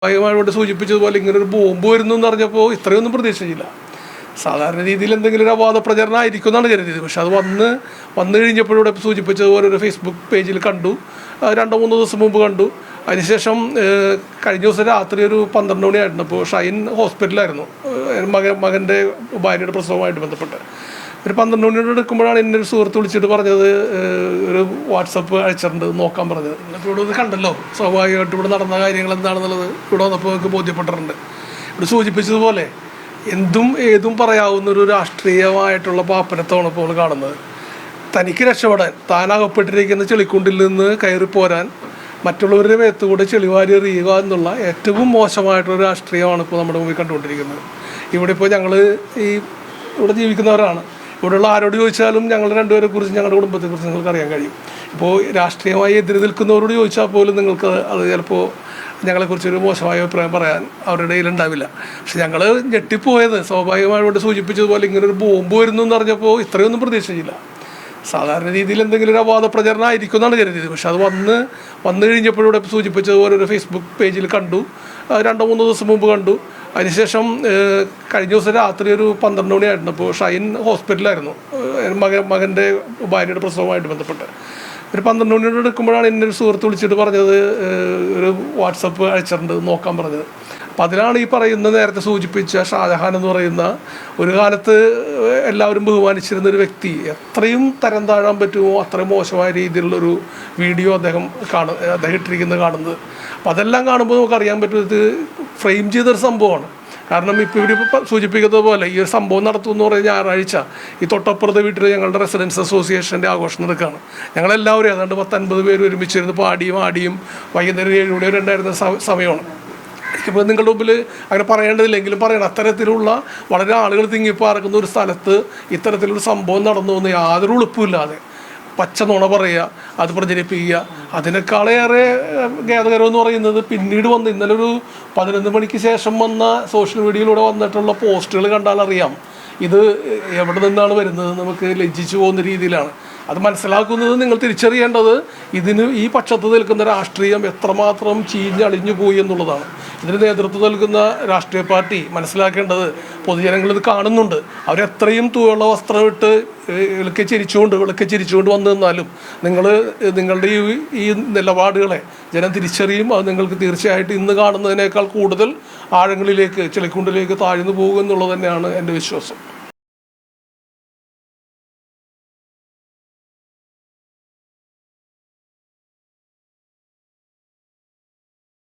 ഭാഗമായിട്ട് സൂചിപ്പിച്ചതുപോലെ ഇങ്ങനൊരു ബോംബ് വരുന്നു എന്ന് പറഞ്ഞപ്പോൾ ഇത്രയൊന്നും പ്രതീക്ഷിച്ചില്ല. സാധാരണ രീതിയിൽ എന്തെങ്കിലും ഒരു അവാദ പ്രചരണം ആയിരിക്കും എന്നാണ് കരുതിയത്. പക്ഷെ അത് വന്നു കഴിഞ്ഞപ്പോഴിവിടെ സൂചിപ്പിച്ചതുപോലെ ഒരു ഫേസ്ബുക്ക് പേജിൽ കണ്ടു, 2-3 ദിവസം മുമ്പ് കണ്ടു. അതിനുശേഷം കഴിഞ്ഞ ദിവസം രാത്രി ഒരു 12 മണിയായിരുന്നു. അപ്പോൾ ഷൈൻ ഹോസ്പിറ്റലായിരുന്നു, മകൻ്റെ ഭാര്യയുടെ പ്രസവമായിട്ട് ബന്ധപ്പെട്ട്. ഒരു 12 മണിയോട് എടുക്കുമ്പോഴാണ് എന്നെ ഒരു സുഹൃത്ത് വിളിച്ചിട്ട് പറഞ്ഞത്, ഒരു വാട്സപ്പ് അയച്ചിട്ടുണ്ട് നോക്കാൻ പറഞ്ഞത്. ഇപ്പോൾ ഇവിടെ കണ്ടല്ലോ, സ്വാഭാവികമായിട്ട് ഇവിടെ നടന്ന കാര്യങ്ങൾ എന്താണെന്നുള്ളത് ഇവിടെ വന്നപ്പോൾ എനിക്ക് ബോധ്യപ്പെട്ടിട്ടുണ്ട്. ഇവിടെ സൂചിപ്പിച്ചതുപോലെ എന്തും ഏതും പറയാവുന്നൊരു രാഷ്ട്രീയമായിട്ടുള്ള പാപ്പരത്വമാണ് ഇപ്പോൾ കാണുന്നത്. തനിക്ക് രക്ഷപ്പെടാൻ, താനകപ്പെട്ടിരിക്കുന്ന ചെളിക്കുണ്ടിൽ നിന്ന് കയറിപ്പോരാൻ മറ്റുള്ളവരുടെ മേത്തുകൂടെ ചെളിവാരി എറിയുക എന്നുള്ള ഏറ്റവും മോശമായിട്ടൊരു രാഷ്ട്രീയമാണ് ഇപ്പോൾ നമ്മുടെ മുമ്പിൽ കണ്ടുകൊണ്ടിരിക്കുന്നത്. ഇവിടെ ഇപ്പോൾ ഞങ്ങൾ ഇവിടെ ജീവിക്കുന്നവരാണ്. ഇവിടെയുള്ള ആരോട് ചോദിച്ചാലും ഞങ്ങൾ രണ്ടുപേരെക്കുറിച്ച്, ഞങ്ങളുടെ കുടുംബത്തെക്കുറിച്ച് നിങ്ങൾക്ക് അറിയാൻ കഴിയും. ഇപ്പോൾ രാഷ്ട്രീയമായി എതിര് നിൽക്കുന്നവരോട് ചോദിച്ചാൽ പോലും നിങ്ങൾക്ക് അത് ചിലപ്പോൾ ഞങ്ങളെക്കുറിച്ചൊരു മോശമായ അഭിപ്രായം പറയാൻ അവരുടെ ഇടയിൽ ഉണ്ടാവില്ല. പക്ഷെ ഞങ്ങൾ ഞെട്ടിപ്പോയത് സ്വാഭാവികമായിട്ട് സൂചിപ്പിച്ചതുപോലെ ഇങ്ങനൊരു ബോംബ് വരുന്നു എന്ന് പറഞ്ഞപ്പോൾ ഇത്രയൊന്നും പ്രതീക്ഷിച്ചില്ല. സാധാരണ രീതിയിൽ എന്തെങ്കിലും ഒരു അവാദ പ്രചരണം ആയിരിക്കും എന്നാണ് കരുതിയത്. പക്ഷെ അത് വന്നു കഴിഞ്ഞപ്പോഴിവിടെ സൂചിപ്പിച്ചതുപോലെ ഒരു ഫേസ്ബുക്ക് പേജിൽ കണ്ടു, 2-3 ദിവസം മുമ്പ് കണ്ടു. അതിനുശേഷം കഴിഞ്ഞ ദിവസം രാത്രി ഒരു 12 മണിയായിരുന്നു. അപ്പോൾ ഷൈൻ ഹോസ്പിറ്റലായിരുന്നു, മകൻ്റെ ഭാര്യയുടെ പ്രസവമായിട്ട് ബന്ധപ്പെട്ട്. ഒരു 12 മണിയോട് എടുക്കുമ്പോഴാണ് എന്നെ ഒരു സുഹൃത്ത് വിളിച്ചിട്ട് പറഞ്ഞത്, ഒരു വാട്സപ്പ് അയച്ചിട്ടുണ്ട് നോക്കാൻ പറഞ്ഞത്. അപ്പം അതിലാണ് ഈ പറയുന്ന നേരത്തെ സൂചിപ്പിച്ച ഷാജഹാൻ എന്ന് പറയുന്ന ഒരു കാലത്ത് എല്ലാവരും ബഹുമാനിച്ചിരുന്ന ഒരു വ്യക്തി എത്രയും തരം താഴാൻ പറ്റുമോ അത്രയും മോശമായ രീതിയിലുള്ളൊരു വീഡിയോ അദ്ദേഹം ഇട്ടിരിക്കുന്നത് കാണുന്നത്. അപ്പം അതെല്ലാം കാണുമ്പോൾ നമുക്കറിയാൻ പറ്റും ഇത് ഫ്രെയിം ചെയ്തൊരു സംഭവമാണ്. കാരണം ഇപ്പോൾ ഇവർ സൂചിപ്പിക്കുന്നത് പോലെ ഈ ഒരു സംഭവം നടത്തുമെന്ന് പറഞ്ഞാൽ ഞായറാഴ്ച ഈ തൊട്ടപ്പുറത്തെ വീട്ടിൽ ഞങ്ങളുടെ റെസിഡൻസ് അസോസിയേഷൻ്റെ ആഘോഷം നടക്കുകയാണ്. ഞങ്ങളെല്ലാവരും ഏതാണ്ട് 10-50 പേര് ഒരുമിച്ചിരുന്ന് പാടിയും ആടിയും വൈകുന്നേരം 7 മണി വരെ ഉണ്ടായിരുന്ന സമയമാണ്. ഇപ്പോൾ നിങ്ങളുടെ മുമ്പിൽ അങ്ങനെ പറയേണ്ടതില്ലെങ്കിലും പറയണം, അത്തരത്തിലുള്ള വളരെ ആളുകൾ തിങ്ങിപ്പാർക്കുന്ന ഒരു സ്ഥലത്ത് ഇത്തരത്തിലൊരു സംഭവം നടന്നു എന്ന് യാതൊരു ഉളുപ്പുമില്ലാതെ പച്ച നുണ പറയുക, അത് പ്രചരിപ്പിക്കുക. അതിനേക്കാളേറെ ഖേദകരമെന്ന് പറയുന്നത് പിന്നീട് ഇന്നലെ ഒരു 11 മണിക്ക് ശേഷം വന്ന സോഷ്യൽ മീഡിയയിലൂടെ വന്നിട്ടുള്ള പോസ്റ്റുകൾ കണ്ടാൽ അറിയാം ഇത് എവിടെ നിന്നാണ് വരുന്നത്. നമുക്ക് ലജ്ജിച്ചു പോകുന്ന രീതിയിലാണ് അത് മനസ്സിലാക്കുന്നത്. നിങ്ങൾ തിരിച്ചറിയേണ്ടത് ഈ പക്ഷത്ത് നിൽക്കുന്ന രാഷ്ട്രീയം എത്രമാത്രം ചീഞ്ഞളിഞ്ഞു പോയി എന്നുള്ളതാണ്. ഇതിന് നേതൃത്വം നൽകുന്ന രാഷ്ട്രീയ പാർട്ടി മനസ്സിലാക്കേണ്ടത് പൊതുജനങ്ങൾ ഇത് കാണുന്നുണ്ട്. അവരെത്രയും തൂവെള്ള വസ്ത്രമിട്ട് വിളക്കെ ചിരിച്ചുകൊണ്ട് വന്നു നിന്നാലും നിങ്ങളുടെ ഈ നിലപാടുകളെ ജനം തിരിച്ചറിയും. അത് നിങ്ങൾക്ക് തീർച്ചയായിട്ടും ഇന്ന് കാണുന്നതിനേക്കാൾ കൂടുതൽ ആഴങ്ങളിലേക്ക് ചെളിക്കുണ്ടിലേക്ക് താഴ്ന്നു പോകും എന്നുള്ളത് തന്നെയാണ് എൻ്റെ വിശ്വാസം.